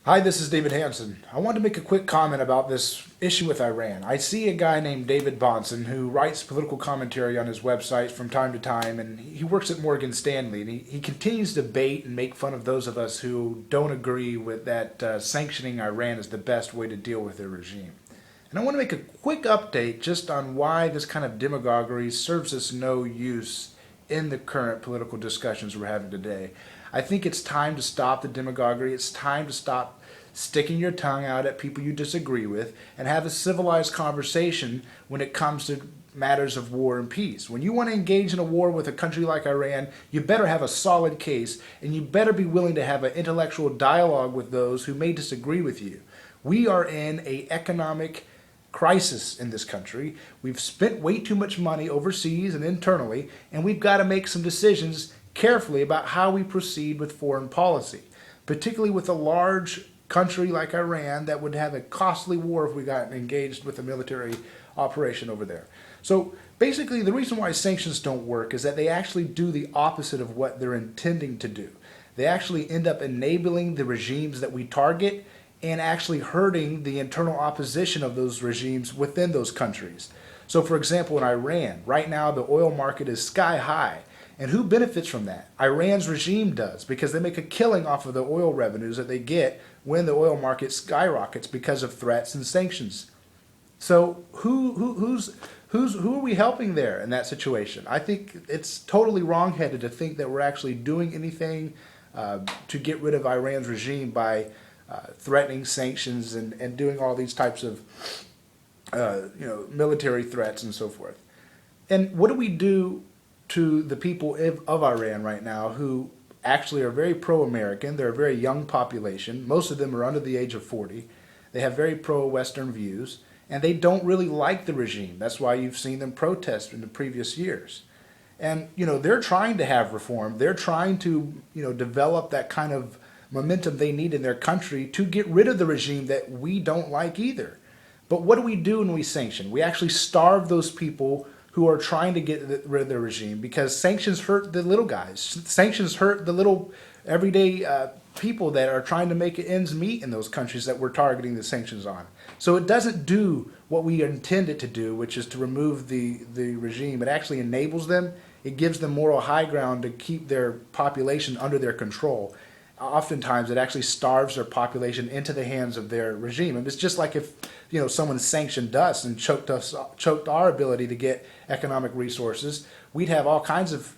Hi, this is David Hanson. I want to make a quick comment about this issue with Iran. I see a guy named David Bahnsen who writes political commentary on his website from time to time, and he works at Morgan Stanley, and he continues to bait and make fun of those of us who don't agree with that sanctioning Iran is the best way to deal with their regime. And I want to make a quick update just on why this kind of demagoguery serves us no use in the current political discussions we're having today. I think it's time to stop the demagoguery. It's time to stop sticking your tongue out at people you disagree with and have a civilized conversation when it comes to matters of war and peace. When you want to engage in a war with a country like Iran, you better have a solid case, and you better be willing to have an intellectual dialogue with those who may disagree with you. We are in an economic crisis in this country. We've spent way too much money overseas and internally, and we've got to make some decisions carefully about how we proceed with foreign policy, particularly with a large country like Iran that would have a costly war if we got engaged with a military operation over there. So basically, the reason why sanctions don't work is that they actually do the opposite of what they're intending to do. They actually end up enabling the regimes that we target and actually hurting the internal opposition of those regimes within those countries. So for example, in Iran, right now the oil market is sky high. And who benefits from that? Iran's regime does, because they make a killing off of the oil revenues that they get when the oil market skyrockets because of threats and sanctions. So who are we helping there in that situation? I think it's totally wrongheaded to think that we're actually doing anything to get rid of Iran's regime by threatening sanctions and doing all these types of military threats and so forth. And what do we do to the people of Iran right now who actually are very pro-American? They're a very young population. Most of them are under the age of 40. They have very pro-Western views, and they don't really like the regime. That's why you've seen them protest in the previous years. And, they're trying to have reform. They're trying to, develop that kind of momentum they need in their country to get rid of the regime that we don't like either. But what do we do when we sanction? We actually starve those people who are trying to get rid of their regime, because sanctions hurt the little guys. Sanctions hurt the little everyday people that are trying to make ends meet in those countries that we're targeting the sanctions on. So it doesn't do what we intend it to do, which is to remove the regime. It actually enables them. It gives them moral high ground to keep their population under their control. Oftentimes it actually starves their population into the hands of their regime. And it's just like if someone sanctioned us and choked our ability to get economic resources, we'd have all kinds of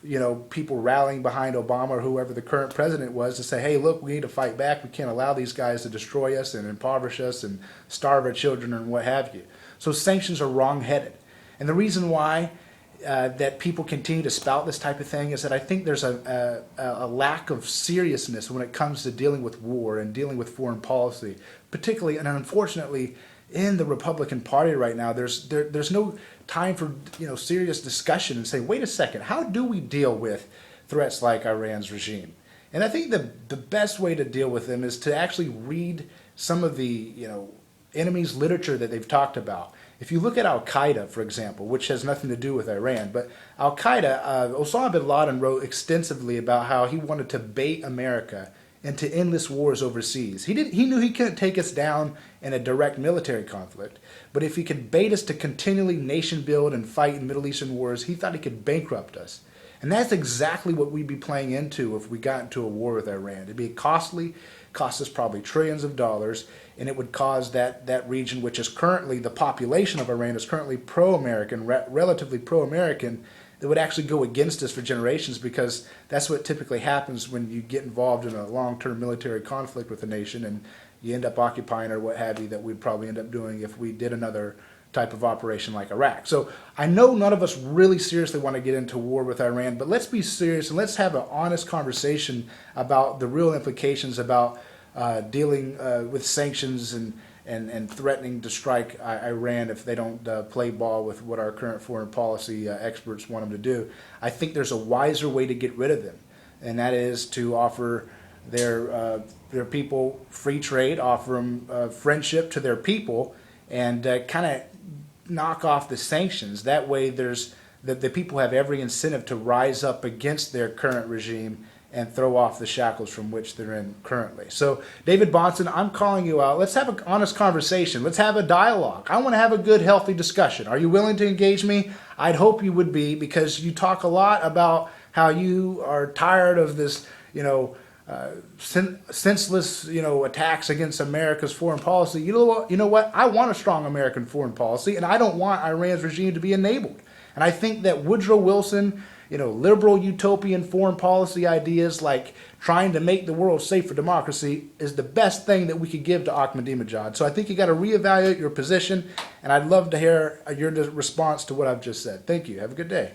people rallying behind Obama or whoever the current president was to say, hey, look, we need to fight back. We can't allow these guys to destroy us and impoverish us and starve our children and what have you. So sanctions are wrong-headed. And the reason why that people continue to spout this type of thing is that I think there's a lack of seriousness when it comes to dealing with war and dealing with foreign policy, particularly, and unfortunately, in the Republican Party right now, there's no time for serious discussion and say, wait a second, how do we deal with threats like Iran's regime? And I think the best way to deal with them is to actually read some of the enemies' literature that they've talked about. If you look at Al-Qaeda, for example, which has nothing to do with Iran, but Al-Qaeda, Osama bin Laden wrote extensively about how he wanted to bait America into endless wars overseas. He knew he couldn't take us down in a direct military conflict, but if he could bait us to continually nation build and fight in Middle Eastern wars, he thought he could bankrupt us. And that's exactly what we'd be playing into if we got into a war with Iran. It'd be costly, cost us probably trillions of dollars, and it would cause that region, which is currently, the population of Iran is currently pro-American, relatively pro-American, that would actually go against us for generations, because that's what typically happens when you get involved in a long-term military conflict with a nation and you end up occupying or what have you, that we'd probably end up doing if we did another type of operation like Iraq. So I know none of us really seriously want to get into war with Iran, but let's be serious and let's have an honest conversation about the real implications about dealing with sanctions and threatening to strike Iran if they don't play ball with what our current foreign policy experts want them to do. I think there's a wiser way to get rid of them, and that is to offer their people free trade, offer them friendship to their people, and kind of knock off the sanctions. That way the people have every incentive to rise up against their current regime and throw off the shackles from which they're in currently. So, David Bahnsen, I'm calling you out. Let's have an honest conversation. Let's have a dialogue. I want to have a good, healthy discussion. Are you willing to engage me? I'd hope you would be, because you talk a lot about how you are tired of this, senseless, attacks against America's foreign policy. You know what? I want a strong American foreign policy, and I don't want Iran's regime to be enabled. And I think that Woodrow Wilson, liberal utopian foreign policy ideas like trying to make the world safe for democracy is the best thing that we could give to Ahmadinejad. So I think you got to reevaluate your position, and I'd love to hear your response to what I've just said. Thank you. Have a good day.